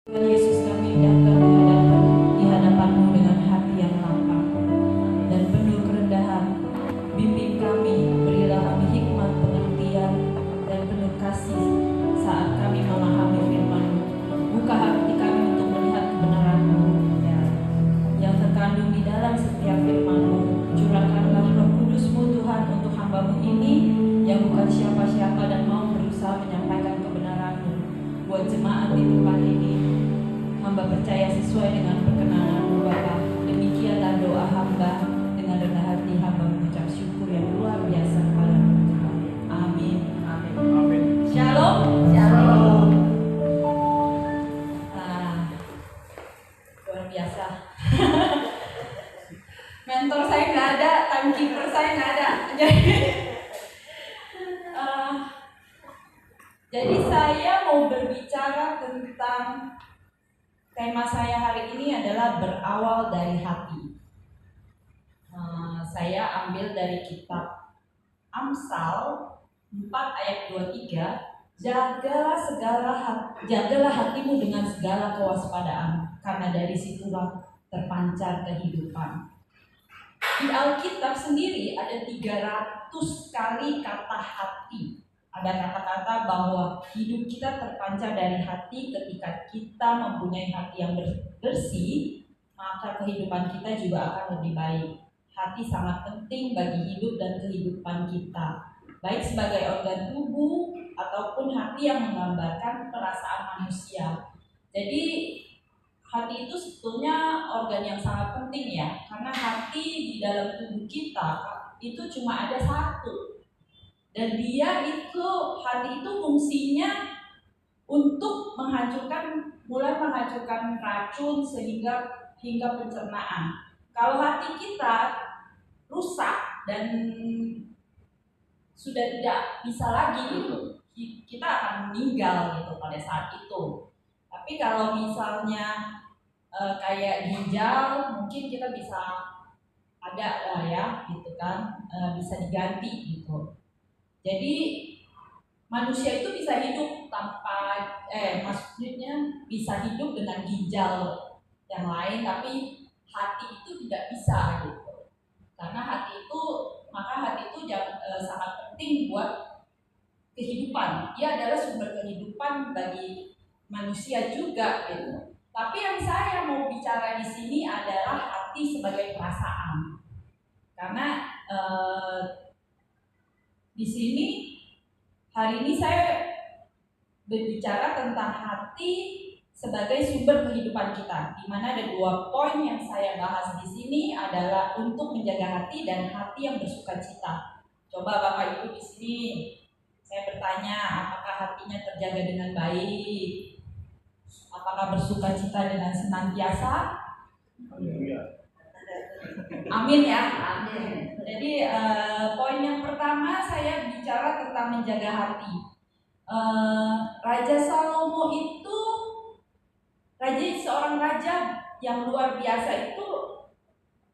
Tuhan Yesus, kami datang di hadapan-Mu dengan hati yang lapang dan penuh kerendahan. Bimbing kami, berilah kami hikmat pengertian dan penuh kasih saat kami memahami firman-Mu. Buka hati kami untuk melihat kebenaran-Mu yang terkandung di dalam setiap firman-Mu. Curahkanlah Roh Kudus-Mu Tuhan untuk hamba-Mu ini yang bukan siapa-siapa dan mau berusaha menyampaikan kebenaran-Mu buat jemaat di tempat ini. Hamba percaya sesuai dengan perkenanan-Mu Bapa. Demikianlah doa hamba, dengan rendah hati hamba mengucap syukur yang luar biasa kepada-Mu Tuhan. Amin. Amin. Amin. Shalom. Shalom. Luar biasa. Mentor saya nggak ada, timekeeper saya nggak ada. Jadi saya mau berbicara tentang tema saya hari ini adalah berawal dari hati. Saya ambil dari kitab Amsal 4 ayat 23. Jagalah hatimu dengan segala kewaspadaan, karena dari situlah terpancar kehidupan. Di Alkitab sendiri ada 300 kali kata hati. Ada kata-kata bahwa hidup kita terpancar dari hati. Ketika kita mempunyai hati yang bersih, maka kehidupan kita juga akan lebih baik. Hati sangat penting bagi hidup dan kehidupan kita, baik sebagai organ tubuh ataupun hati yang menggambarkan perasaan manusia. Jadi hati itu sebetulnya organ yang sangat penting ya, karena hati di dalam tubuh kita itu cuma ada satu. Dan hati itu fungsinya untuk mulai menghancurkan racun hingga pencernaan. Kalau hati kita rusak dan sudah tidak bisa lagi gitu, kita akan meninggal gitu pada saat itu. Tapi kalau misalnya kayak ginjal, mungkin kita bisa ada lah ya, gitu kan, bisa diganti gitu. Jadi manusia itu bisa hidup maksudnya bisa hidup dengan ginjal yang lain, tapi hati itu tidak bisa gitu. Karena hati itu sangat penting buat kehidupan. Dia adalah sumber kehidupan bagi manusia juga gitu. Tapi yang saya mau bicara di sini adalah hati sebagai perasaan. Karena di sini hari ini saya berbicara tentang hati sebagai sumber kehidupan kita. Di mana ada 2 poin yang saya bahas di sini adalah untuk menjaga hati dan hati yang bersukacita. Coba Bapak Ibu di sini saya bertanya, apakah hatinya terjaga dengan baik? Apakah bersukacita dengan senantiasa? Amin ya. Amin. Jadi poin yang pertama saya bicara tentang menjaga hati. Raja Salomo itu seorang raja yang luar biasa itu,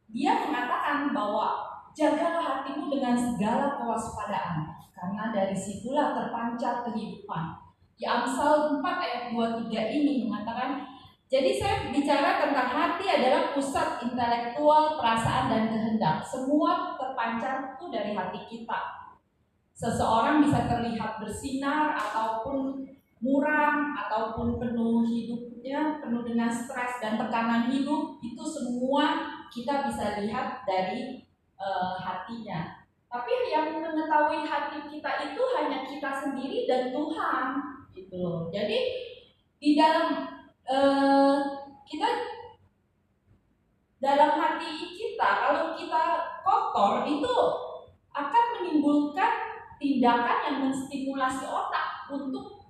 dia mengatakan bahwa jagalah hatimu dengan segala kewaspadaan, karena dari situlah terpancar kehidupan. Di Amsal 4 ayat 23 ini mengatakan, jadi saya bicara tentang hati adalah pusat intelektual, perasaan, dan kehendak. Semua terpancar itu dari hati kita. Seseorang bisa terlihat bersinar ataupun muram ataupun penuh hidupnya penuh dengan stres dan tekanan hidup, itu semua kita bisa lihat dari hatinya. Tapi yang mengetahui hati kita itu hanya kita sendiri dan Tuhan gitu. Jadi di dalam dalam hati kita, kalau kita kotor, itu akan menimbulkan tindakan yang menstimulasi otak untuk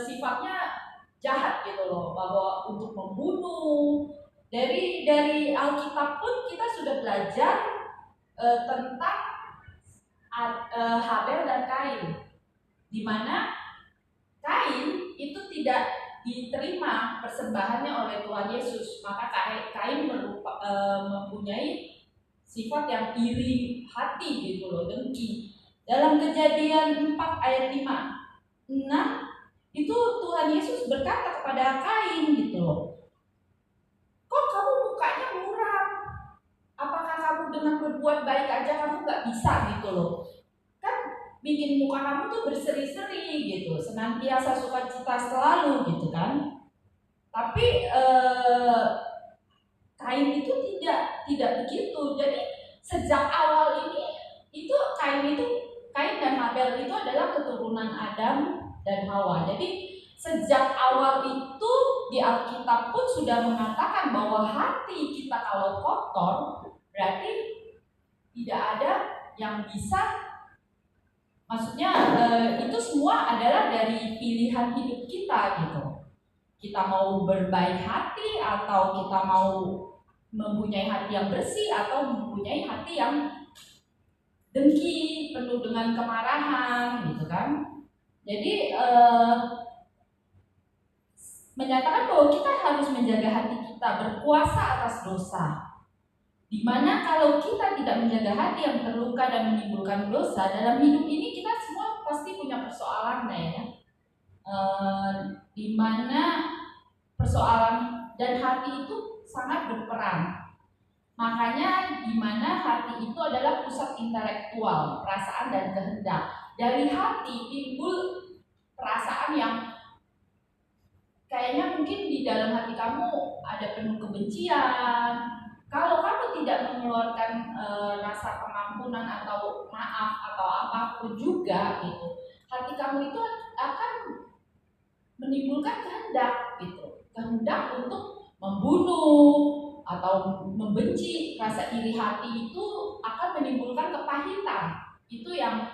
sifatnya jahat gitu loh, bahwa untuk membunuh. Dari Alkitab pun kita sudah belajar tentang Habel dan Kain, di mana Kain itu tidak diterima persembahannya oleh Tuhan Yesus, maka Kain mempunyai sifat yang iri hati gitu loh, dengki. Dalam Kejadian 4 ayat 6 itu Tuhan Yesus berkata kepada kepada Kain gitu loh. Kok kamu mukanya muram? Apakah kamu dengan berbuat baik aja kamu nggak bisa gitu loh? Kan bikin muka kamu tuh berseri-seri gitu, senantiasa sukacita selalu gitu kan. Tapi Kain itu tidak begitu. Jadi sejak awal ini itu Kain dan Habel itu adalah keturunan Adam dan Hawa. Jadi sejak awal itu di Alkitab pun sudah mengatakan bahwa hati kita kalau kotor berarti tidak ada yang bisa, maksudnya itu semua adalah dari pilihan hidup kita gitu. Kita mau berbaik hati atau kita mau mempunyai hati yang bersih atau mempunyai hati yang dengki, penuh dengan kemarahan gitu kan. Jadi menyatakan bahwa kita harus menjaga hati kita berkuasa atas dosa. Dimana kalau kita tidak menjaga hati yang terluka dan menimbulkan dosa dalam hidup ini, kita semua pasti punya persoalan ya. Dimana persoalan dan hati itu sangat berperan. Makanya dimana hati itu adalah pusat intelektual, perasaan dan kehendak. Dari hati timbul perasaan yang kayaknya mungkin di dalam hati kamu ada penuh kebencian. Kalau kamu tidak mengeluarkan rasa pengampunan atau maaf atau apapun juga gitu, hati kamu itu akan menimbulkan kehendak gitu, kehendak untuk membunuh atau membenci. Rasa iri hati itu akan menimbulkan kepahitan. Itu yang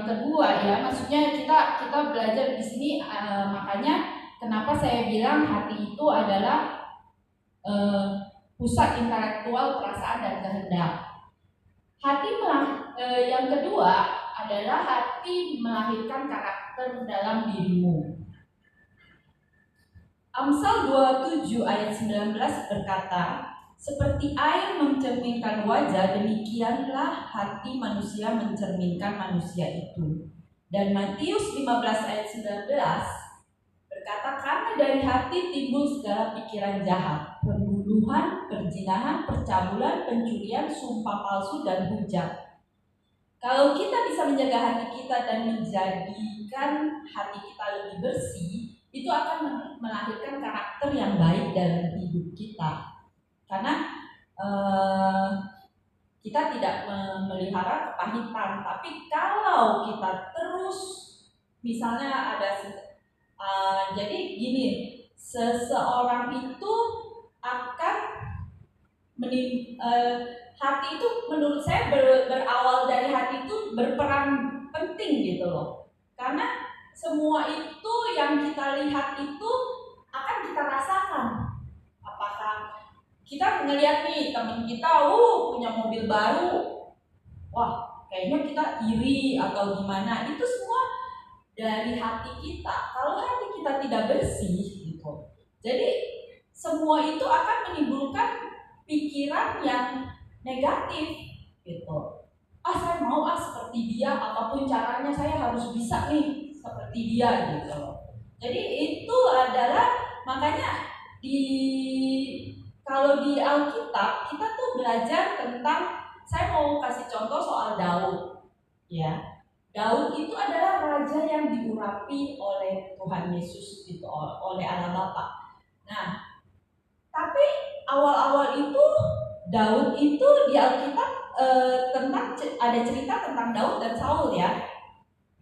kedua ya, maksudnya kita belajar di sini, makanya kenapa saya bilang hati itu adalah pusat intelektual, perasaan dan kehendak. Yang kedua adalah hati melahirkan karakter dalam dirimu. Amsal 27 ayat 19 berkata, seperti air mencerminkan wajah, demikianlah hati manusia mencerminkan manusia itu. Dan Matius 15 ayat 19 berkata, karena dari hati timbul segala pikiran jahat, pembunuhan, perzinahan, percabulan, pencurian, sumpah palsu, dan hujat. Kalau kita bisa menjaga hati kita dan menjadikan hati kita lebih bersih, itu akan melahirkan karakter yang baik dalam hidup kita. Karena kita tidak memelihara kepahitan. Tapi kalau kita terus, misalnya jadi gini, seseorang itu akan hati itu menurut saya berawal dari hati itu berperan penting gitu loh. Karena semua itu yang kita lihat itu akan kita rasakan. Apakah kita ngelihat nih teman kita punya mobil baru, wah kayaknya kita iri atau gimana, itu semua dari hati kita. Kalau hati kita tidak bersih gitu, jadi semua itu akan menimbulkan pikiran yang negatif gitu. Saya mau seperti dia, apapun caranya saya harus bisa nih seperti dia gitu. Jadi itu adalah, makanya kalau di Alkitab kita tuh belajar tentang, saya mau kasih contoh soal Daud ya. Daud itu adalah raja yang diurapi oleh Tuhan Yesus gitu, oleh Allah Bapa. Nah, tapi awal-awal itu Daud itu di Alkitab ada cerita tentang Daud dan Saul ya,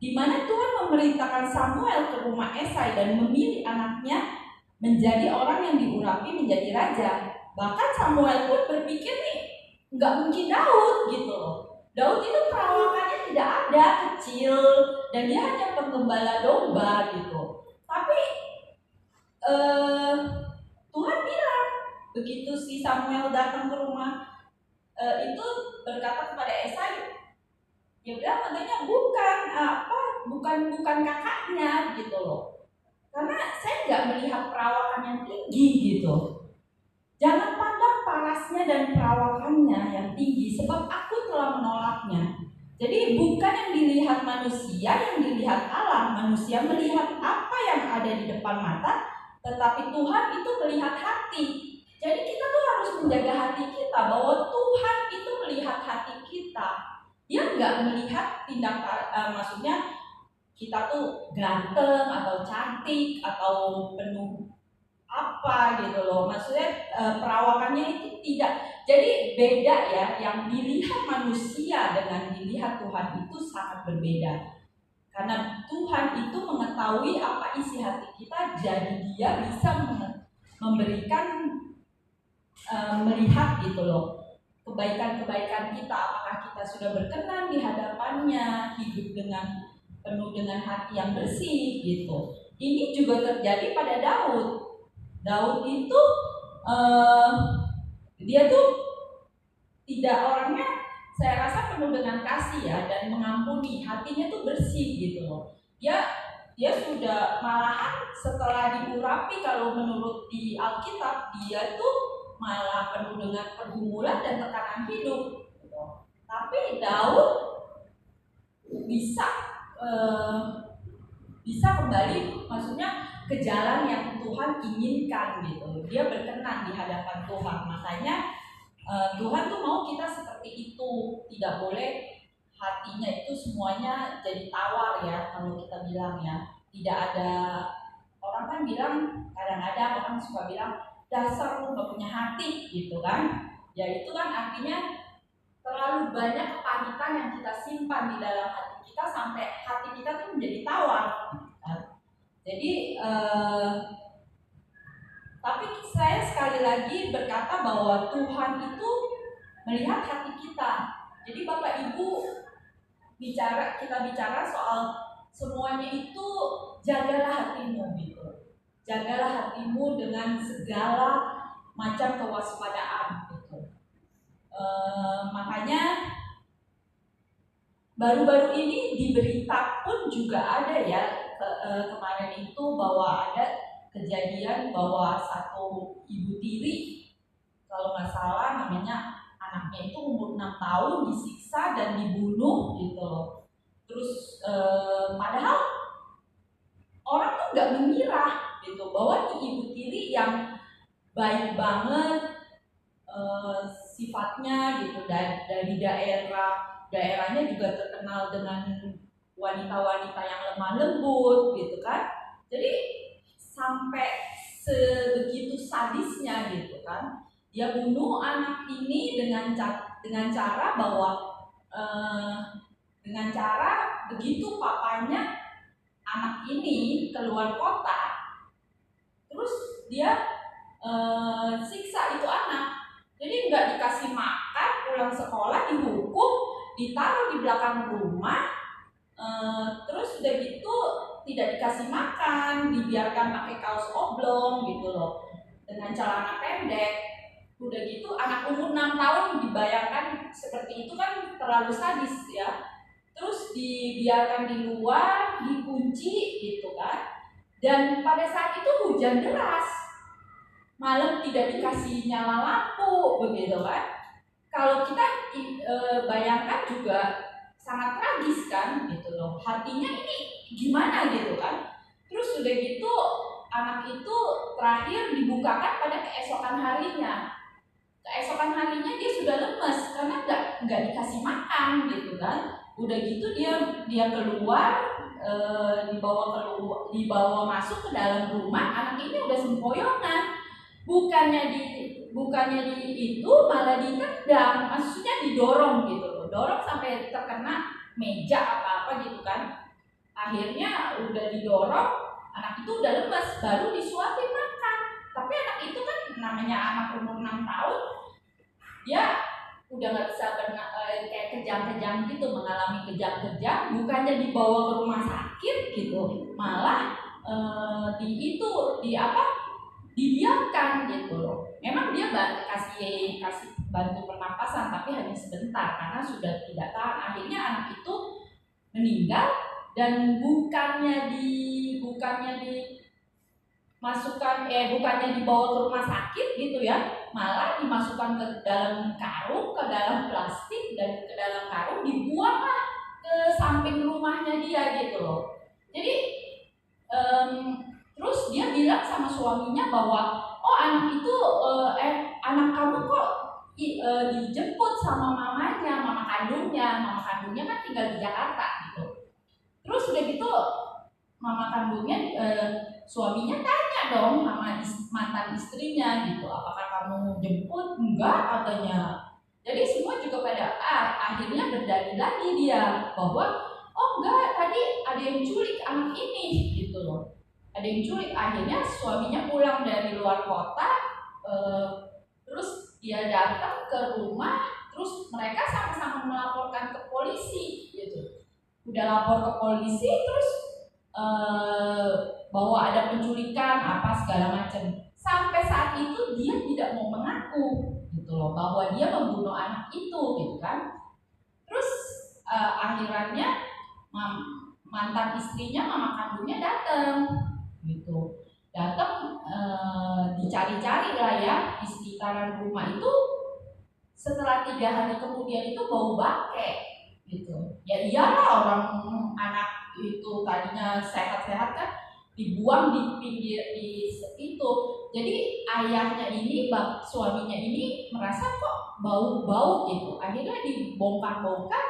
di mana Tuhan memerintahkan Samuel ke rumah Esai dan memilih anaknya menjadi orang yang diurapi menjadi raja. Bahkan Samuel pun berpikir nih, nggak mungkin Daud gitu loh. Daud itu perawakannya tidak ada, kecil, dan dia hanya penggembala domba gitu. Tapi Tuhan bilang, begitu si Samuel datang ke rumah itu berkata kepada Esai, dia bilang katanya bukan kakaknya gitu loh. Karena saya nggak melihat perawakan yang tinggi gitu. Jangan pandang parasnya dan perawakannya yang tinggi, sebab aku telah menolaknya. Jadi bukan yang dilihat manusia, yang dilihat Allah. Manusia melihat apa yang ada di depan mata, tetapi Tuhan itu melihat hati. Jadi kita tuh harus menjaga hati kita, bahwa Tuhan itu melihat hati kita. Dia nggak melihat maksudnya kita tuh ganteng atau cantik atau penuh apa gitu loh. Maksudnya perawakannya itu tidak. Jadi beda ya, yang dilihat manusia dengan dilihat Tuhan itu sangat berbeda. Karena Tuhan itu mengetahui apa isi hati kita, jadi Dia bisa memberikan melihat gitu loh kebaikan-kebaikan kita, apakah kita sudah berkenan di hadapannya, hidup dengan penuh dengan hati yang bersih gitu. Ini juga terjadi pada Daud. Daud itu dia tuh tidak orangnya, saya rasa penuh dengan kasih ya, dan mengampuni, hatinya tuh bersih gitu loh. Dia sudah malahan setelah diurapi, kalau menurut di Alkitab dia tuh malah penuh dengan pergumulan dan tekanan hidup gitu. Tapi Daud bisa kembali, maksudnya ke jalan yang Tuhan inginkan gitu. Dia berkenan di hadapan Tuhan. Makanya Tuhan tuh mau kita seperti itu. Tidak boleh hatinya itu semuanya jadi tawar ya, kalau kita bilang ya. Tidak ada, orang kan bilang, kadang-kadang orang suka bilang, dasar lu gak punya hati gitu kan. Ya itu kan artinya terlalu banyak kepahitan yang kita simpan di dalam hati kita sampai hati kita tuh menjadi tawar. Jadi tapi saya sekali lagi berkata bahwa Tuhan itu melihat hati kita. Jadi Bapak Ibu kita bicara soal semuanya itu, jagalah hatimu gitu. Jagalah hatimu dengan segala macam kewaspadaan gitu. Makanya baru-baru ini di berita pun juga ada ya, kemarin itu bahwa ada kejadian bahwa satu ibu tiri, kalau nggak salah namanya, anaknya itu umur 6 tahun disiksa dan dibunuh gitu loh. Terus padahal orang tuh nggak mengira gitu bahwa di ibu tiri yang baik banget sifatnya gitu, dari daerahnya juga terkenal dengan wanita-wanita yang lemah lembut gitu kan. Jadi sampai sebegitu sadisnya gitu kan, dia bunuh anak ini dengan cara bahwa dengan cara begitu papanya anak ini keluar kota, terus dia siksa itu anak. Jadi nggak dikasih makan, pulang sekolah dihukum, ditaruh di belakang rumah, terus udah gitu tidak dikasih makan, dibiarkan pakai kaos oblong gitu loh, dengan celana pendek. Udah gitu anak umur 6 tahun, dibayangkan seperti itu kan terlalu sadis ya. Terus dibiarkan di luar, dikunci gitu kan. Dan pada saat itu hujan deras, malam tidak dikasih nyala lampu begitu kan. Kalau kita bayangkan juga sangat tragis kan gitu loh, hatinya ini gimana gitu kan. Terus udah gitu anak itu terakhir dibukakan pada keesokan harinya. Keesokan harinya dia sudah lemes karena nggak dikasih makan gitu kan. Udah gitu dia keluar, dibawa masuk ke dalam rumah, anak ini udah sempoyongan. Bukannya di itu, malah ditendang, maksudnya didorong gitu loh, dorong sampai terkena meja apa gitu kan. Akhirnya udah didorong, anak itu udah lemas, baru disuapin makan. Tapi anak itu kan namanya anak umur 6 tahun, dia udah nggak bisa kayak kejang-kejang gitu, mengalami kejang-kejang. Bukannya dibawa ke rumah sakit gitu, malah didiamkan gitu loh. Memang dia kasih bantu pernapasan, tapi hanya sebentar karena sudah tidak tahan. Akhirnya anak itu meninggal, dan bukannya dibawa ke rumah sakit gitu ya, malah dimasukkan ke dalam karung, ke dalam plastik, dan ke dalam karung dibuanglah ke samping rumahnya dia gitu loh. Jadi Terus dia bilang sama suaminya bahwa oh anak itu anak kamu kok dijemput sama mamanya, mama kandungnya kan tinggal di Jakarta gitu. Terus udah gitu mama kandungnya suaminya tanya dong sama mantan istrinya gitu, apakah kamu jemput? Enggak katanya. Jadi semua juga pada akhirnya berdalil lagi dia bahwa oh enggak, tadi ada yang culik anak ini gitu loh. Ada yang culik. Akhirnya suaminya pulang dari luar kota, terus dia datang ke rumah, terus mereka sama-sama melaporkan ke polisi gitu. Udah lapor ke polisi, terus bahwa ada penculikan apa segala macam. Sampai saat itu dia tidak mau mengaku gitu loh bahwa dia membunuh anak itu gitu kan. Terus akhirannya mantan istrinya, mama kandungnya datang gitu. Datang dicari-cari lah ya di sekitaran rumah itu. Setelah 3 hari kemudian itu bau bangke gitu. Ya iyalah, orang anak itu tadinya sehat-sehat kan dibuang di pinggir di itu. Jadi ayahnya ini, suaminya ini merasa kok bau-bau gitu. Akhirnya dibongkar-bongkar,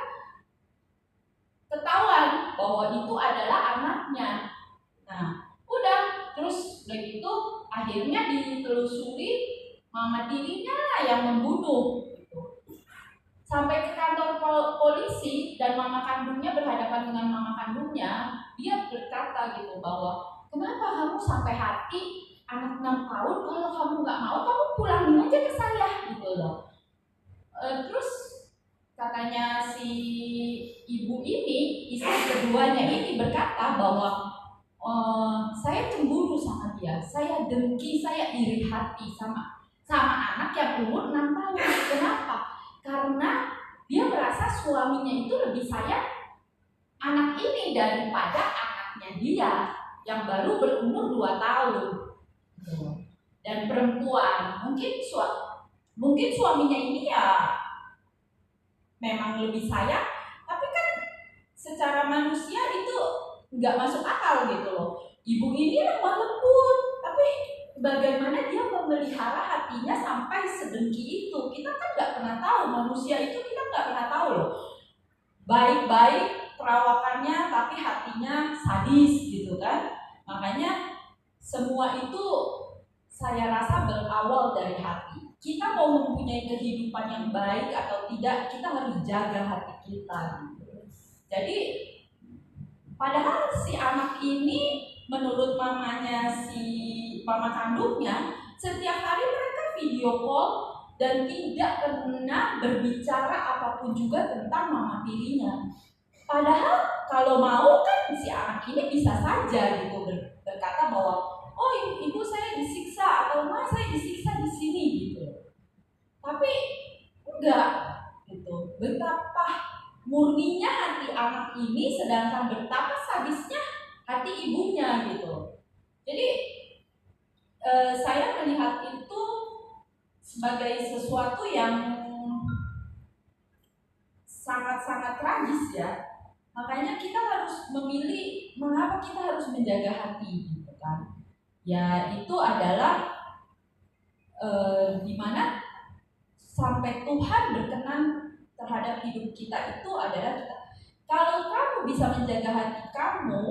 ketahuan bahwa itu adalah anaknya. Nah, udah terus begitu akhirnya ditelusuri, mama tirinya lah yang membunuh gitu. Sampai ke kantor polisi dan mama kandungnya berhadapan dengan mama kandungnya, dia berkata gitu bahwa kenapa kamu sampai hati anak 6 tahun, kalau kamu nggak mau kamu pulangin aja ke saya gitu loh. Terus katanya si ibu ini, istri keduanya ini berkata bahwa saya cemburu sama dia, saya dengki, saya iri hati sama anak yang umur 6 tahun. Kenapa? Karena dia merasa suaminya itu lebih sayang anak ini daripada anaknya dia yang baru berumur 2 tahun dan perempuan. Mungkin suaminya ini ya memang lebih sayang, tapi kan secara manusia itu nggak masuk akal gitu loh. Ibu ini lemah lembut, tapi bagaimana dia memelihara hatinya sampai sedengki itu? Kita kan nggak pernah tahu, manusia itu kita nggak pernah tahu loh. Baik-baik perawakannya, tapi hatinya sadis gitu kan. Makanya semua itu saya rasa berawal dari hati. Kita mau mempunyai kehidupan yang baik atau tidak, kita harus jaga hati kita gitu. Jadi padahal si anak ini menurut mamanya, si mama kandungnya, setiap hari mereka video call dan tidak pernah berbicara apapun juga tentang mama tirinya. Padahal kalau mau kan si anak ini bisa saja gitu berkata bahwa oh ibu saya disiksa atau ma saya disiksa di sini gitu. Tapi enggak gitu. Betapa murninya hati anak ini, sedangkan betapa sadisnya hati ibunya gitu. Jadi saya melihat itu sebagai sesuatu yang sangat-sangat tragis ya. Makanya kita harus memilih mengapa kita harus menjaga hati gitu kan. Ya itu adalah dimana sampai Tuhan berkenan terhadap hidup kita itu adalah kita. Kalau kamu bisa menjaga hati kamu,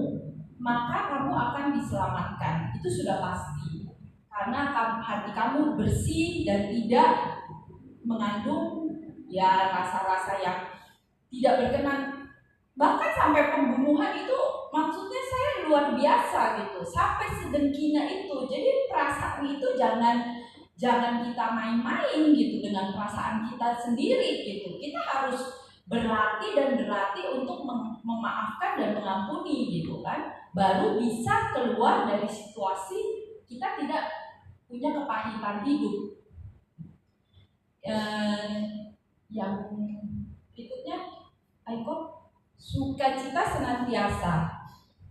maka kamu akan diselamatkan. Itu sudah pasti. Karena hati kamu bersih dan tidak mengandung ya rasa-rasa yang tidak berkenan. Bahkan sampai pembunuhan itu maksudnya saya luar biasa gitu. Sampai sedengkinya itu. Jadi perasaan itu jangan kita main-main gitu dengan perasaan kita sendiri gitu. Kita harus berlatih untuk memaafkan dan mengampuni gitu kan. Baru bisa keluar dari situasi kita tidak punya kepahitan hidup. Yang berikutnya, Aiko, sukacita senantiasa.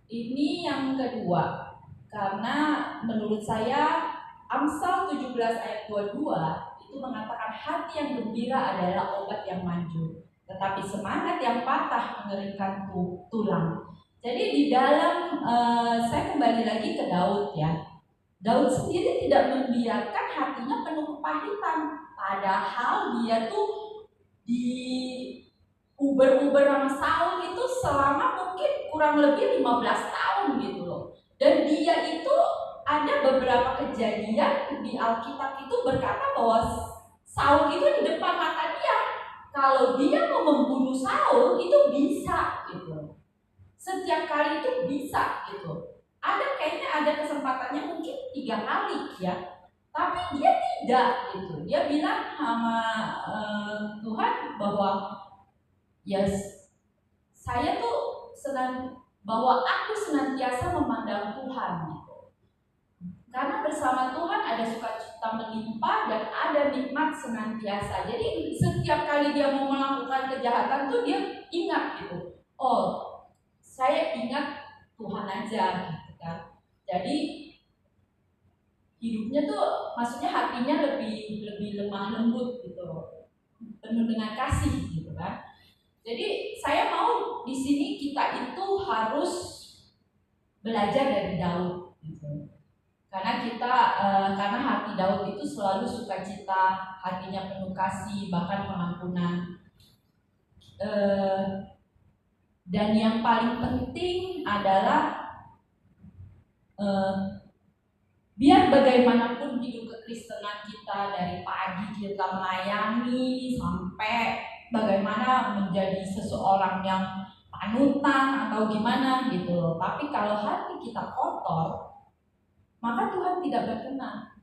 Ini yang kedua, karena menurut saya Amsal 17 ayat 22 itu mengatakan hati yang gembira adalah obat yang manjur, tetapi semangat yang patah mengeringkan tulang. Jadi di dalam saya kembali lagi ke Daud ya. Daud sendiri tidak membiarkan hatinya penuh kepahitan. Padahal dia tuh di uber-uber sama Saul itu selama mungkin kurang lebih 15 tahun gitu loh. Dan dia itu ada beberapa kejadian di Alkitab itu berkata bahwa Saul itu di depan mata dia. Kalau dia mau membunuh Saul itu bisa gitu. Setiap kali itu bisa gitu. Kayaknya ada kesempatannya mungkin 3 kali ya. Tapi dia tidak gitu. Dia bilang sama Tuhan bahwa yes, saya tuh bahwa aku senantiasa memandang Tuhan gitu. Karena bersama Tuhan ada sukacita melimpah dan ada nikmat senantiasa. Jadi setiap kali dia mau melakukan kejahatan tuh dia ingat gitu. Oh, saya ingat Tuhan aja gitu kan. Jadi hidupnya tuh maksudnya hatinya lebih lemah lembut gitu. Penuh dengan kasih gitu kan. Jadi saya mau di sini kita itu harus belajar dari Daud gitu. Karena hati Daud itu selalu sukacita, hatinya penuh kasih, bahkan pengampunan. Dan yang paling penting adalah biar bagaimanapun hidup kekristenan kita dari pagi kita melayani sampai bagaimana menjadi seseorang yang panutan atau gimana gitu loh. Tapi kalau hati kita kotor, maka Tuhan tidak berkenan.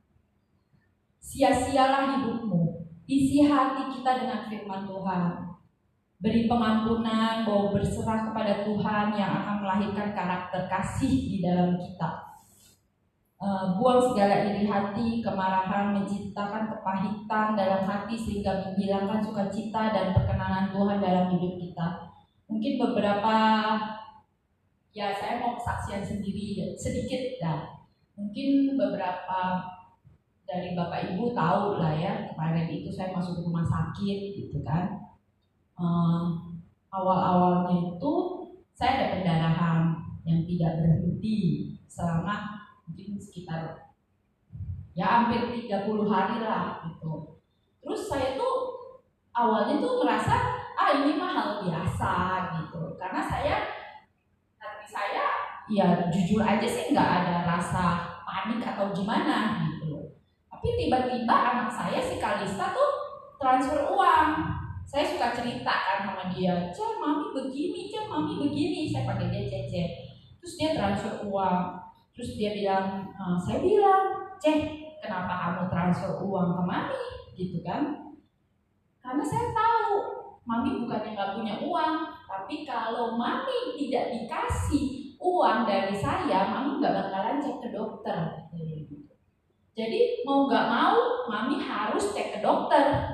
Sia-sialah hidupmu. Isi hati kita dengan firman Tuhan. Beri pengampunan, mau berserah kepada Tuhan yang akan melahirkan karakter kasih di dalam kita. Buang segala iri hati, kemarahan, menciptakan kepahitan dalam hati sehingga menghilangkan sukacita dan perkenanan Tuhan dalam hidup kita. Mungkin beberapa, ya saya mau kesaksian sendiri sedikit ya. Mungkin beberapa dari Bapak Ibu tahu lah ya, kemarin itu saya masuk rumah sakit gitu kan. Awal-awalnya itu saya ada pendarahan yang tidak berhenti selama mungkin sekitar ya hampir 30 hari lah gitu. Terus saya tuh awalnya tuh merasa ini mah hal biasa gitu. Karena hati saya ya jujur aja sih nggak ada rasa panik atau gimana gitu. Tapi tiba-tiba anak saya si Kalista tuh transfer uang. Saya suka cerita kan sama dia, "Cek, mami begini, cek, mami begini." Saya pakai dia cek. Terus dia transfer uang. Terus dia bilang, saya bilang, "Cek, kenapa kamu transfer uang ke mami?" Gitu kan. Karena saya tahu mami bukannya nggak punya uang, tapi kalau mami tidak dikasih uang dari saya, mami nggak bakalan cek ke dokter. Jadi mau nggak mau, mami harus cek ke dokter.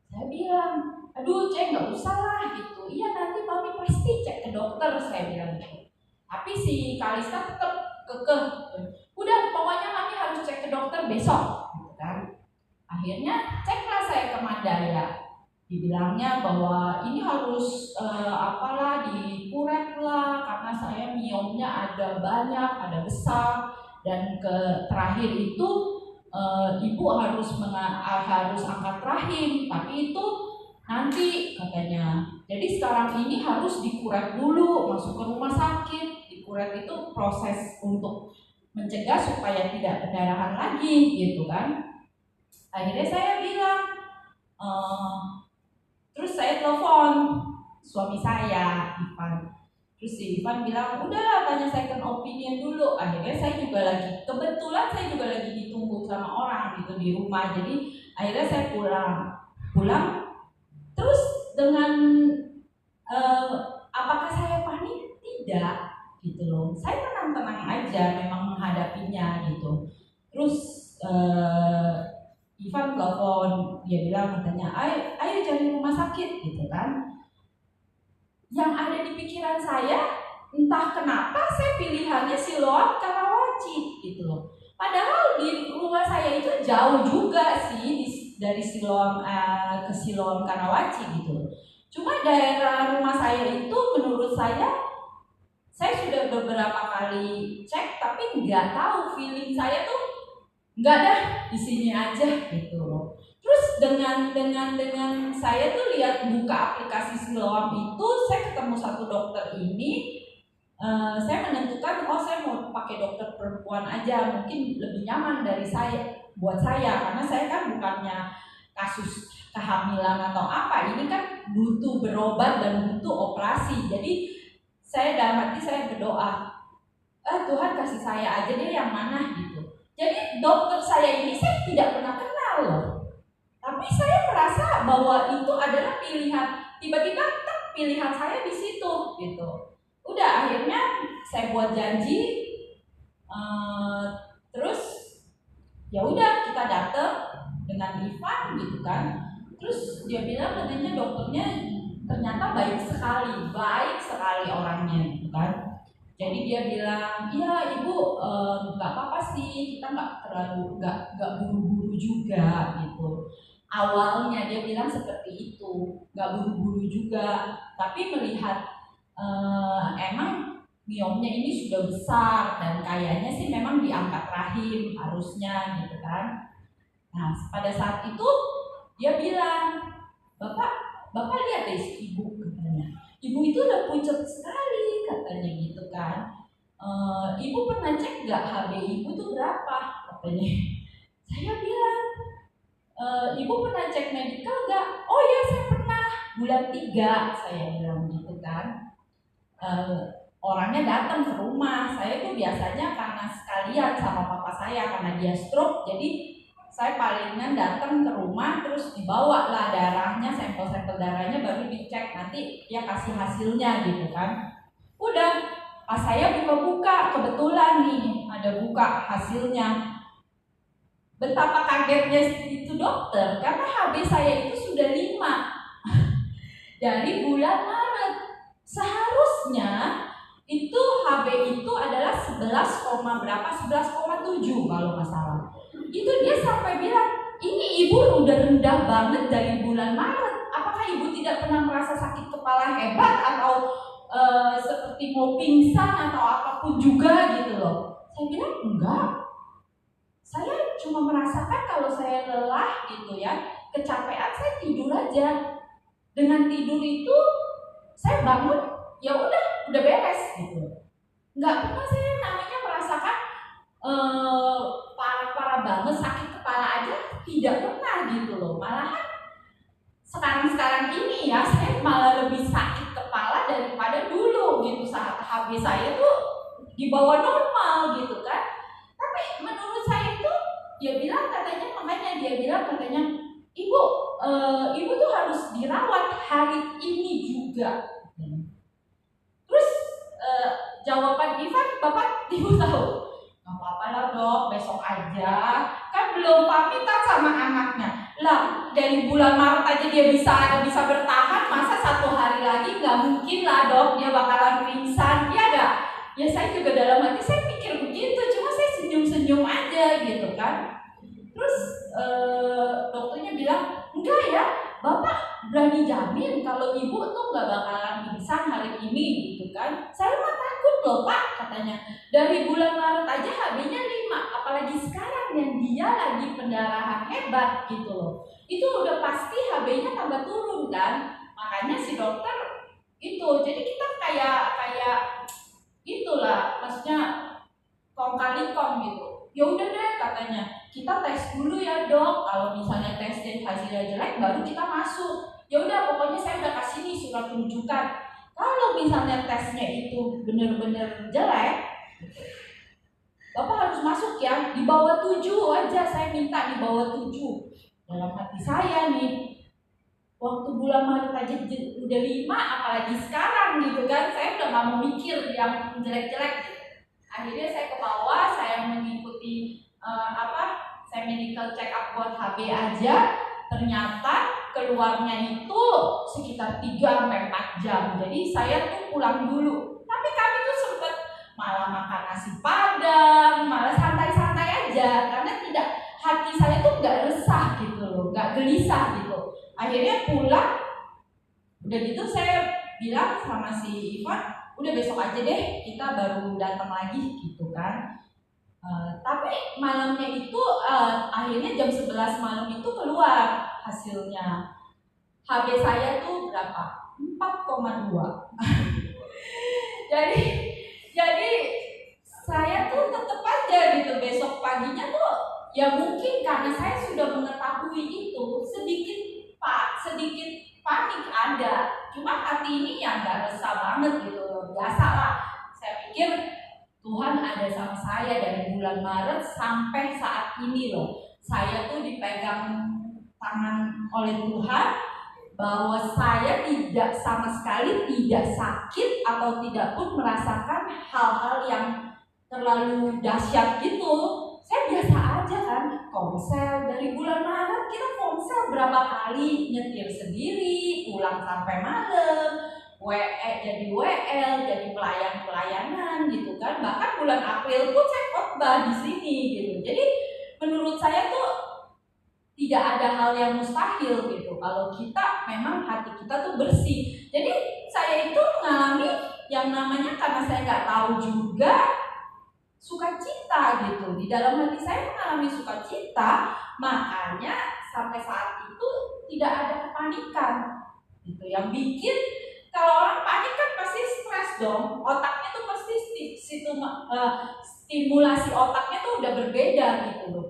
Saya bilang, "Aduh, cek nggak usah lah gitu. Iya nanti mami pasti cek ke dokter." Saya bilang gitu. Tapi si Kalista tetap kekeh. Udah, pokoknya mami harus cek ke dokter besok, gitu kan. Akhirnya ceklah saya ke Mandaya. Dibilangnya bahwa ini harus dikuret lah karena saya miomnya ada banyak, ada besar, dan terakhir itu ibu harus angkat rahim, tapi itu nanti katanya. Jadi sekarang ini harus dikuret dulu, masuk ke rumah sakit. Dikuret itu proses untuk mencegah supaya tidak pendarahan lagi gitu kan. Akhirnya saya bilang, terus saya telepon suami saya, Ivan. Terus si Ivan bilang, "Udahlah, tanya second opinion dulu." Akhirnya kebetulan saya juga lagi ditunggu sama orang gitu di rumah. Jadi akhirnya saya pulang. Terus dengan apakah saya panik? Tidak gitu loh. Saya tenang-tenang aja memang menghadapinya gitu. Terus Ivan telepon, dia bilang katanya, ayo cari rumah sakit gitu kan. Yang ada di pikiran saya, entah kenapa saya pilihannya Siloam Karawaci gitu loh. Padahal di rumah saya itu jauh juga sih dari Siloam ke Siloam Karawaci gitu. Cuma daerah rumah saya itu menurut saya Saya sudah beberapa kali cek tapi nggak tahu, feeling saya tuh nggak dah, di sini aja gitu loh. Terus dengan saya tuh lihat buka aplikasi Siloam itu, saya ketemu satu dokter ini. Saya menentukan, oh saya mau pakai dokter perempuan aja, mungkin lebih nyaman dari saya, buat saya, karena saya kan bukannya kasus kehamilan atau apa, ini kan butuh berobat dan butuh operasi. Jadi saya dalam hati saya berdoa, Tuhan kasih saya aja deh yang mana gitu. Jadi dokter saya ini saya tidak pernah kenal loh, tapi saya merasa bahwa itu adalah pilihan, tiba-tiba pilihan saya di situ gitu. Udah, akhirnya saya buat janji, terus ya udah kita datang dengan Ivan gitu kan. Terus dia bilang katanya dokternya ternyata baik sekali orangnya gitu kan. Jadi dia bilang, iya ibu, nggak apa-apa sih, kita nggak buru-buru juga gitu. Awalnya dia bilang seperti itu, nggak buru-buru juga, tapi melihat emang miomnya ini sudah besar dan kayaknya sih memang diangkat rahim harusnya gitu kan. Nah pada saat itu dia bilang, bapak lihat deh ibu, katanya, ibu itu udah pucat sekali katanya gitu kan. Ibu pernah cek nggak HB ibu tuh berapa katanya. Saya bilang, ibu pernah cek medical nggak? Oh ya saya pernah, bulan 3, saya bilang gitu kan. Orangnya datang ke rumah saya itu biasanya karena sekalian sama papa saya, karena dia stroke, jadi saya palingan datang ke rumah terus dibawa lah darahnya, sampel-sampel darahnya baru dicek, nanti dia kasih hasilnya gitu kan. Udah, pas saya buka-buka, kebetulan nih ada buka hasilnya. Betapa kagetnya itu dokter, karena HB saya itu sudah 5 dari bulan Maret. Seharusnya itu HB itu adalah 11,7 kalau nggak salah. Itu dia sampai bilang, ini ibu udah rendah banget dari bulan Maret. Apakah ibu tidak pernah merasa sakit kepala hebat atau seperti mau pingsan atau apapun juga gitu loh? Saya bilang enggak. Saya cuma merasakan kalau saya lelah gitu ya, kecapean, saya tidur aja. Dengan tidur itu saya bangun, ya udah beres gitu. Nggak pernah saya namanya merasakan parah banget sakit kepala aja, tidak pernah gitu loh. Malahan sekarang ini ya saya malah lebih sakit kepala daripada dulu gitu, saat HB saya tuh di bawah normal gitu kan. Tapi menurut saya itu dia bilang katanya ibu tuh harus dirawat hari ini juga. Terus jawaban Ivan, ibu tahu, nggak apa-apa lah dok, besok aja, kan belum pamitan sama anaknya lah. Dari bulan Maret aja dia bisa bertahan, masa 1 hari lagi nggak mungkin lah dok dia bakalan pingsan, ya gak? Ya saya juga dalam hati saya pikir begitu, cuma saya senyum aja gitu kan. Terus dokternya bilang, enggak ya, bapak berani jamin kalau ibu tuh nggak bakalan pingsan hari ini gitu kan. Saya mah takut loh pak, katanya. Dari bulan Maret aja HB-nya 5, apalagi sekarang yang dia lagi pendarahan hebat gitu loh. Itu udah pasti HB-nya tambah turun kan. Makanya si dokter itu, jadi kita kayak itulah, maksudnya kong kali kong gitu. Ya udah deh katanya, kita tes dulu ya dok, kalau misalnya tes dan hasilnya jelek baru kita masuk. Ya udah, pokoknya saya udah kasih nih surat rujukan. Kalau misalnya tesnya itu bener-bener jelek, bapak harus masuk ya, di bawah 7 aja, saya minta di bawah 7. Dalam hati saya nih, waktu bulan Maret aja udah 5, apalagi sekarang gitu kan, saya udah gak mau mikir yang jelek-jelek gitu. Akhirnya saya ke bawah, saya mengikuti saya medical check up buat HB aja. Ternyata keluarnya itu sekitar 3-4 jam. Jadi saya tuh pulang dulu. Tapi kami tuh sempet malah makan nasi padang, malah santai-santai aja, karena hati saya tuh nggak resah gitu loh, nggak gelisah gitu. Akhirnya pulang, udah gitu saya bilang sama si Ivan, udah besok aja deh kita baru datang lagi gitu kan. Tapi malamnya itu akhirnya jam 11 malam itu keluar hasilnya. HB saya tuh berapa? 4,2. jadi jadi saya tuh tetap aja gitu besok paginya tuh ya mungkin karena saya sudah mengetahui itu sedikit panik ada, cuma hati ini ya nggak resah banget gitu, biasa lah. Saya pikir Tuhan ada sama saya dari bulan Maret sampai saat ini loh. Saya tuh dipegang tangan oleh Tuhan bahwa saya tidak sama sekali tidak sakit atau tidak pun merasakan hal-hal yang terlalu dahsyat gitu. Saya biasa aja kan, komsel dari bulan Maret kita komsel berapa kali, nyetir sendiri, pulang sampai malam, jadi WL, jadi pelayanan gitu kan. Bahkan bulan April pun saya khotbah di sini gitu. Jadi menurut saya tuh tidak ada hal yang mustahil gitu kalau kita memang hati kita tuh bersih. Jadi saya itu mengalami yang namanya karena saya nggak tahu juga sukacita gitu. Di dalam hati saya mengalami sukacita, makanya sampai saat itu tidak ada kepanikan gitu. Yang bikin kalau orang panik kan pasti stres dong, otaknya tuh pasti stimulasi otaknya tuh udah berbeda gitu loh.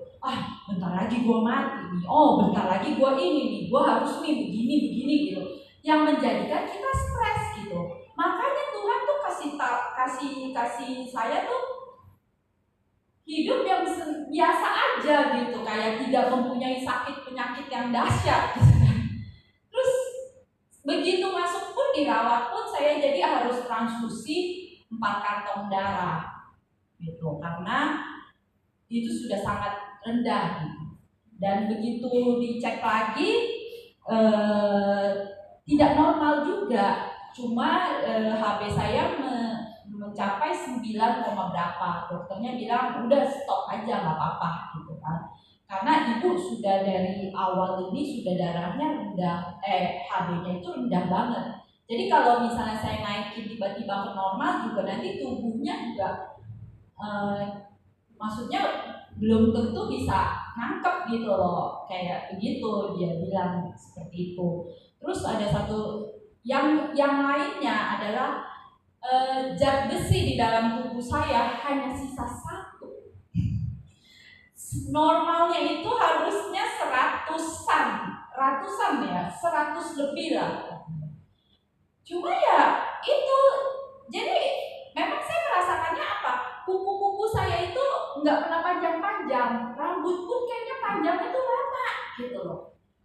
Bentar lagi gua mati nih, bentar lagi gua ini nih, gua harus nih begini gitu. Yang menjadikan kita stres gitu. Makanya Tuhan tuh kasih saya tuh hidup yang biasa aja gitu, kayak tidak mempunyai penyakit yang dahsyat gitu kan. Terus begitu masuk pun dirawat pun saya jadi harus transfusi 4 kantong darah gitu, karena itu sudah sangat rendah gitu. Dan begitu dicek lagi tidak normal juga, cuma HB saya mencapai 9, berapa. Dokternya bilang udah stop aja nggak apa-apa gitu kan, karena ibu sudah dari awal ini sudah darahnya rendah, HB-nya itu rendah banget. Jadi kalau misalnya saya naikin tiba-tiba ke normal juga nanti tubuhnya juga maksudnya belum tentu bisa nangkep gitu loh, kayak begitu dia bilang seperti itu. Terus ada satu yang lainnya adalah zat besi di dalam tubuh saya hanya sisa 1. Normalnya itu harusnya ratusan ya, 100 lebih lah. Cuma ya itu, jadi memang saya merasakannya apa? Kuku-kuku saya itu nggak pernah panjang-panjang, rambut pun kayaknya panjangnya tuh lama gitu loh.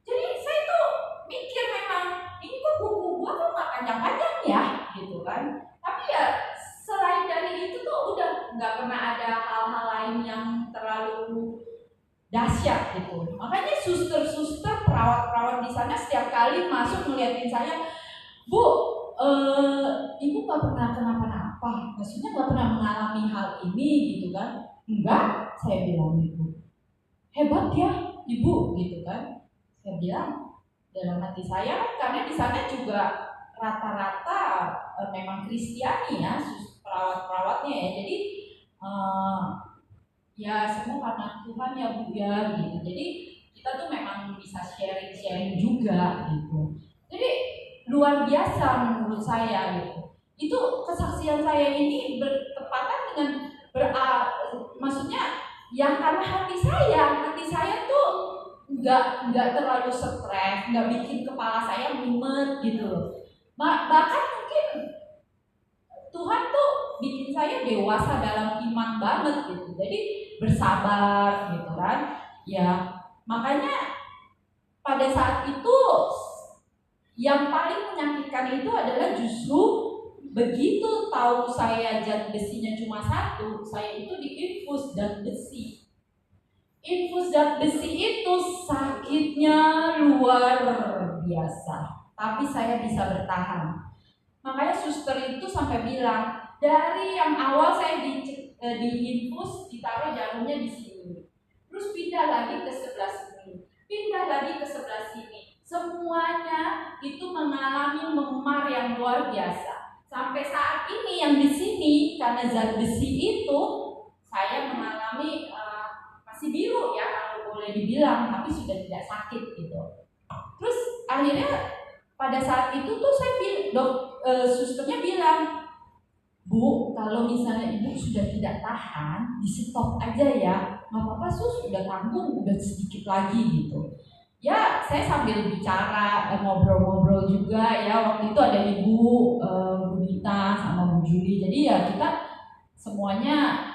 Jadi saya tuh mikir memang ini kok kuku gua kok nggak panjang-panjang ya gitu kan. Tapi ya selain dari itu tuh udah nggak pernah ada hal-hal lain yang terlalu dahsyat gitu. Makanya suster-suster, perawat-perawat di sana setiap kali masuk ngeliatin saya, Bu, ibu nggak pernah kenapa-napa, maksudnya nggak pernah mengalami hal ini gitu kan? Enggak, saya bilang gitu. Hebat ya ibu gitu kan? Saya bilang dalam hati saya, karena di sana juga rata-rata memang Kristiani ya, perawat-perawatnya ya. Jadi ya semua karena Tuhan ya Bu ya gitu. Jadi kita tuh memang bisa sharing juga gitu. Jadi luar biasa menurut saya gitu. Itu kesaksian saya ini bertepatan dengan maksudnya yang karena hati saya tuh nggak terlalu stres, nggak bikin kepala saya mumet gitu loh. Bahkan mungkin Tuhan tuh bikin saya dewasa dalam iman banget gitu. Jadi bersabar gitu kan. Ya, makanya pada saat itu yang paling menyakitkan itu adalah justru begitu tahu saya zat besinya cuma 1, saya itu diinfus zat besi. Infus zat besi itu sakitnya luar biasa, tapi saya bisa bertahan. Makanya suster itu sampai bilang, dari yang awal saya diinfus, ditaruh jarumnya di sini, terus pindah lagi ke sebelah sini, pindah lagi ke sebelah sini. Semuanya itu mengalami memar yang luar biasa. sampai saat ini yang di sini karena zat besi itu saya mengalami masih biru ya kalau boleh dibilang, tapi sudah tidak sakit gitu. Terus akhirnya pada saat itu tuh saya susternya bilang, Bu, kalau misalnya ibu sudah tidak tahan, di stop aja ya, nggak apa-apa sus, udah tanggung, udah sedikit lagi gitu. Ya, saya sambil bicara, ngobrol-ngobrol juga ya. Waktu itu ada ibu, Bu Dita sama Bu Juli. Jadi ya kita semuanya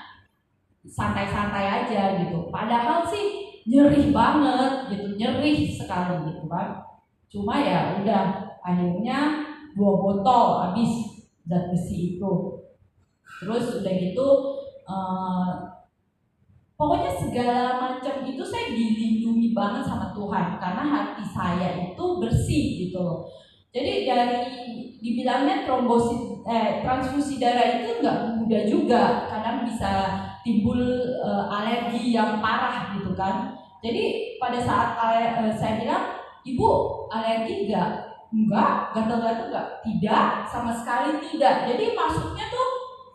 santai-santai aja gitu. Padahal sih nyeri banget gitu, nyeri sekali gitu kan. Cuma ya udah, akhirnya 2 botol habis zat besi itu. Terus udah gitu, pokoknya segala macam itu saya dilindungi banget sama Tuhan karena hati saya itu bersih gitu loh. Jadi dari dibilangnya transfusi darah itu nggak mudah juga, kadang bisa timbul alergi yang parah gitu kan. Jadi pada saat saya bilang, Ibu alergi nggak? Enggak, gatal-gatal enggak? Tidak, sama sekali tidak. Jadi maksudnya tuh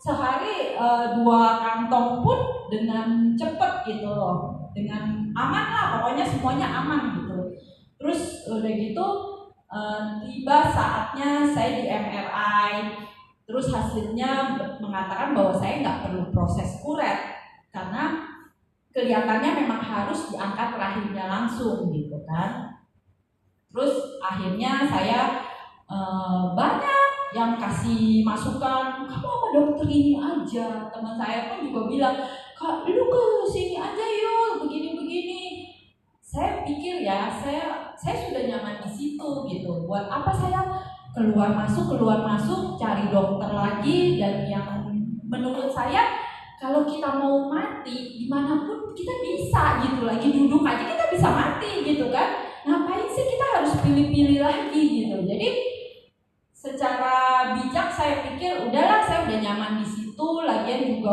sehari 2 kantong pun dengan cepet gitu loh, dengan aman lah, pokoknya semuanya aman gitu. Terus udah gitu tiba saatnya saya di MRI, terus hasilnya mengatakan bahwa saya nggak perlu proses kuret karena kelihatannya memang harus diangkat rahimnya langsung gitu kan. Terus akhirnya saya banyak yang kasih masukan, kamu sama dokter ini aja. Teman saya pun juga bilang, Kak, lu ke sini aja yuk, begini-begini. Saya pikir ya, saya sudah nyaman di situ gitu. Buat apa saya keluar masuk, cari dokter lagi. Dan yang menurut saya, kalau kita mau mati dimanapun kita bisa gitu, lagi duduk aja kita bisa mati gitu kan. Ngapain sih kita harus pilih-pilih lagi gitu. Jadi secara bijak saya pikir udahlah, saya udah nyaman di situ, lagian juga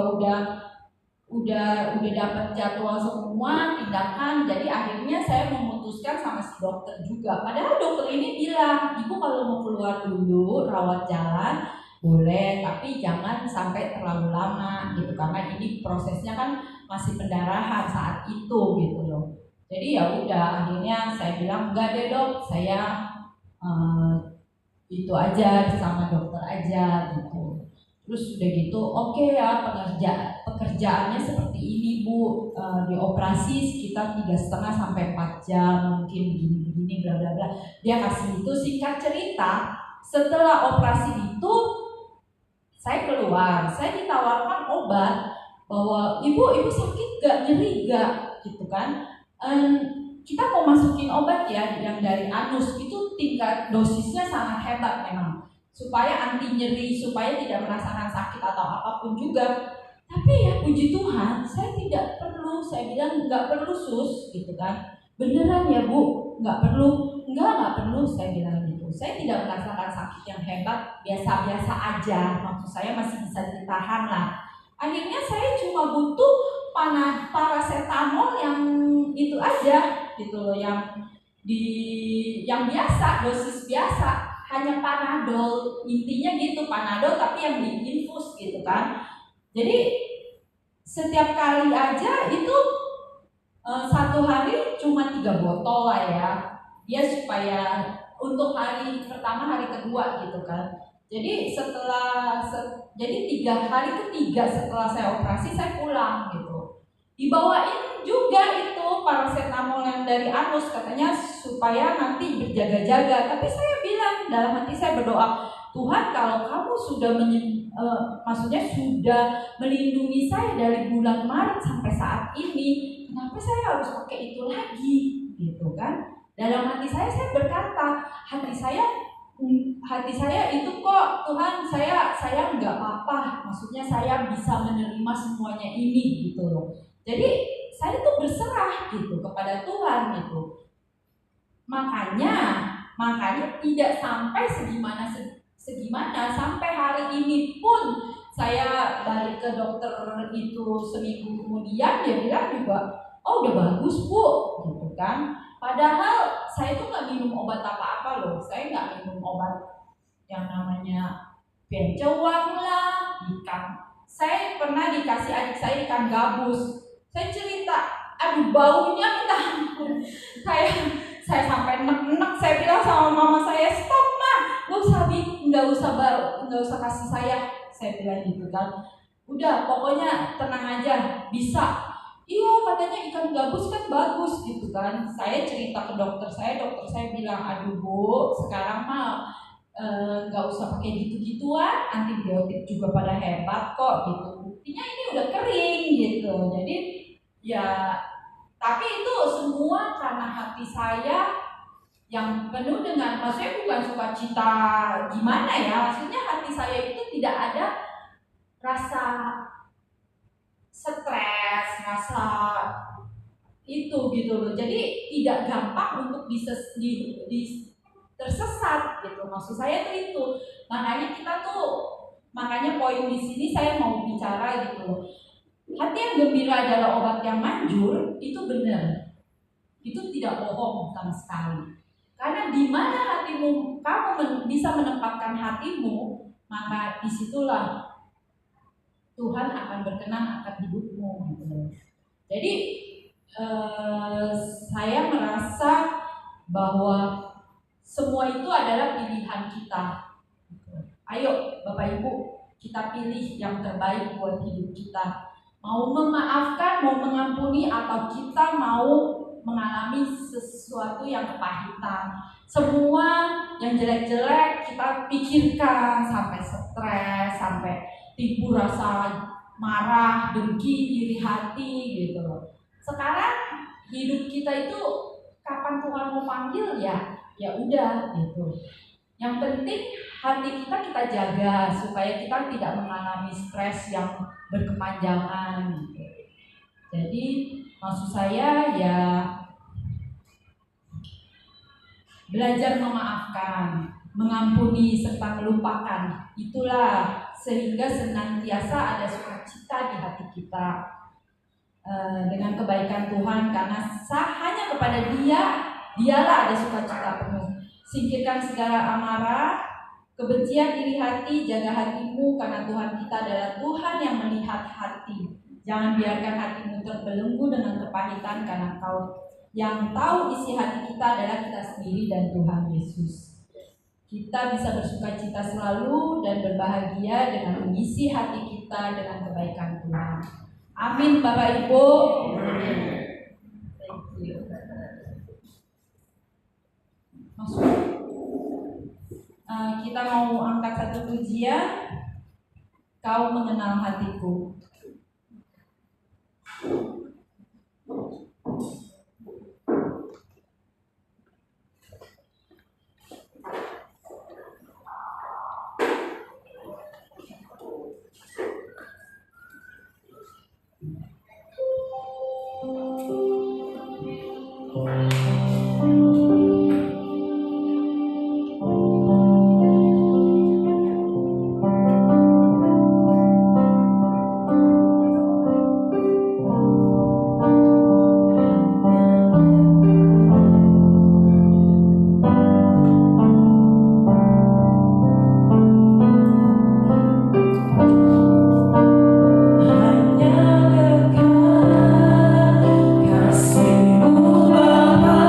udah dapat jadwal semua tindakan. Jadi akhirnya saya memutuskan sama si dokter juga. Padahal dokter ini bilang, Ibu kalau mau keluar dulu rawat jalan boleh, tapi jangan sampai terlalu lama gitu, karena ini prosesnya kan masih pendarahan saat itu gitu loh. Jadi ya udah, akhirnya saya bilang enggak deh dok, saya itu aja sama dokter aja gitu. Terus udah gitu, oke ya, pekerjaannya seperti ini Bu, dioperasi sekitar 3,5 sampai 4 jam, mungkin begini bla bla bla. Dia kasih itu, singkat cerita, setelah operasi itu saya keluar, saya ditawarkan obat bahwa ibu sakit gak, nyeri gak gitu kan. Kita mau masukin obat ya yang dari anus, itu tingkat dosisnya sangat hebat memang, supaya anti nyeri, supaya tidak merasakan sakit atau apapun juga. Tapi ya puji Tuhan, saya tidak perlu, saya bilang nggak perlu sus gitu kan. Beneran ya Bu, nggak perlu, nggak perlu, saya bilang gitu. Saya tidak merasakan sakit yang hebat, biasa-biasa aja, maksud saya masih bisa ditahan lah. Akhirnya saya cuma butuh paracetamol yang itu aja gitu loh, yang biasa, dosis biasa, hanya Panadol, intinya gitu, Panadol tapi yang diinfus gitu kan. Jadi setiap kali aja itu 1 hari cuma 3 botol lah ya, dia supaya untuk hari pertama, hari kedua gitu kan. Jadi jadi 3 hari ketiga setelah saya operasi saya pulang gitu. Dibawain juga itu paracetamol yang dari anus, katanya supaya nanti berjaga-jaga. Tapi saya bilang, dalam hati saya berdoa, Tuhan kalau kamu sudah maksudnya sudah melindungi saya dari bulan Maret sampai saat ini, kenapa saya harus pakai itu lagi gitu kan. Dalam hati saya berkata, hati saya itu kok Tuhan, saya nggak apa-apa, maksudnya saya bisa menerima semuanya ini gitu loh. Jadi saya tuh berserah gitu kepada Tuhan gitu. Makanya tidak sampai segimana sampai hari ini pun saya balik ke dokter itu seminggu kemudian, dia bilang juga, oh udah bagus Bu gitu kan. Padahal saya tuh nggak minum obat apa-apa loh, saya nggak minum obat yang namanya bencewang lah, ikan. Saya pernah dikasih adik saya ikan gabus. Saya cerita, aduh baunya minta ampun. Saya sampai nek-nek, saya bilang sama mama saya, stop ma, nggak usah kasih saya bilang gitu kan. Udah pokoknya tenang aja, bisa. Iya katanya ikan gabus kan bagus gitu kan. Saya cerita ke dokter saya bilang, aduh bu, sekarang mah nggak usah pakai gitu-gituan, antibiotik juga pada hebat kok gitu. Buktinya ini udah kering gitu. Jadi ya, tapi itu semua karena hati saya yang penuh dengan, maksudnya bukan sukacita gimana ya, maksudnya hati saya itu tidak ada rasa stres, rasa itu gitu loh. Jadi tidak gampang untuk bisa tersesat gitu. Maksud saya tuh itu. Makanya poin di sini saya mau bicara gitu loh. Hati yang gembira adalah obat yang manjur, itu benar. Itu tidak bohong sama sekali. Karena di mana hatimu, kamu bisa menempatkan hatimu, maka disitulah Tuhan akan berkenan akan hidupmu gitu. Jadi saya merasa bahwa semua itu adalah pilihan kita. Ayo Bapak Ibu, kita pilih yang terbaik buat hidup kita. Mau memaafkan, mau mengampuni, atau kita mau mengalami sesuatu yang kepahitan. Semua yang jelek-jelek kita pikirkan sampai stres, sampai timbul rasa marah, dengki, iri hati gitu loh. Sekarang hidup kita itu kapan Tuhan mau panggil ya udah gitu. Yang penting hati kita jaga supaya kita tidak mengalami stres yang berkepanjangan gitu. Jadi maksud saya ya belajar memaafkan, mengampuni serta melupakan. Itulah sehingga senantiasa ada sukacita di hati kita dengan kebaikan Tuhan, karena hanya kepada dialah ada sukacita penuh. Singkirkan segala amarah, kebencian, iri hati, jaga hatimu karena Tuhan kita adalah Tuhan yang melihat hati. Jangan biarkan hatimu terbelenggu dengan kepahitan, karena yang tahu isi hati kita adalah kita sendiri dan Tuhan Yesus. Kita bisa bersukacita selalu dan berbahagia dengan mengisi hati kita dengan kebaikan Tuhan. Amin Bapak Ibu. Kita mau angkat satu pujian, Kau Mengenal Hatiku. Hanya dekat kasih-Mu Bapa.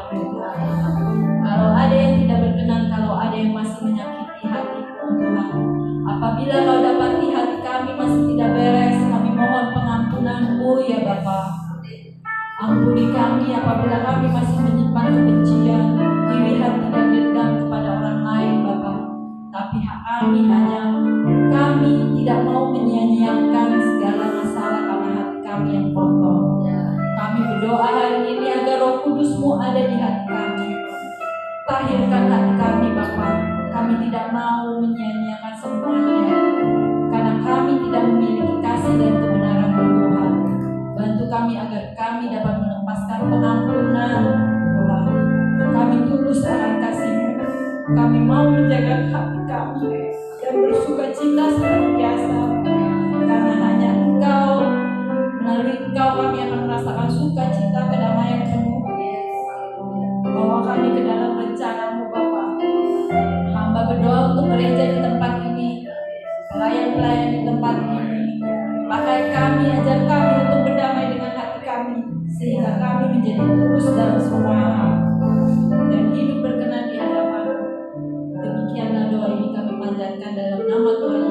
hadapan-Mu Tuhan. Kalau ada yang tidak berkenan, kalau ada yang masih menyakiti hatiku Tuhan, apabila Kau dapati hati kami masih tidak beres, kami mohon pengampunan-Mu ya Bapa. Ampuni kami apabila kami masih menyimpan kebencian, iri hati dan dendam kepada orang lain Bapa. Tapi kami tidak mau menyia-nyiakan segala masalah karena hati kami yang kotor. Kami berdoa hari ini agar Roh Kudus-Mu ada di hati kami. Tahirkan hati kami Bapa. Kami tidak mau menyia-nyiakan semuanya, karena kami tidak memiliki kasih dan kebenaran Tuhan. Bantu kami agar kami dapat melepaskan pengampunan Tuhan. Kami tulus akan kasih-Mu. Kami mau menjaga hati kami dan bersuka cita senantiasa, karena hanya melalui Engkau kami akan merasakan sukacita kedamaian penuh. Bawa kami ke dalam rencana-Mu Bapa. Hamba berdoa untuk gereja di tempat ini, pelayan-pelayan di tempat ini. Pakai kami, ajar kami untuk berdamai dengan hati kami, sehingga kami menjadi tulus dalam semua hal dan hidup berkenan di hadapan-Mu. Demikianlah doa ini kami panjatkan dalam nama Tuhan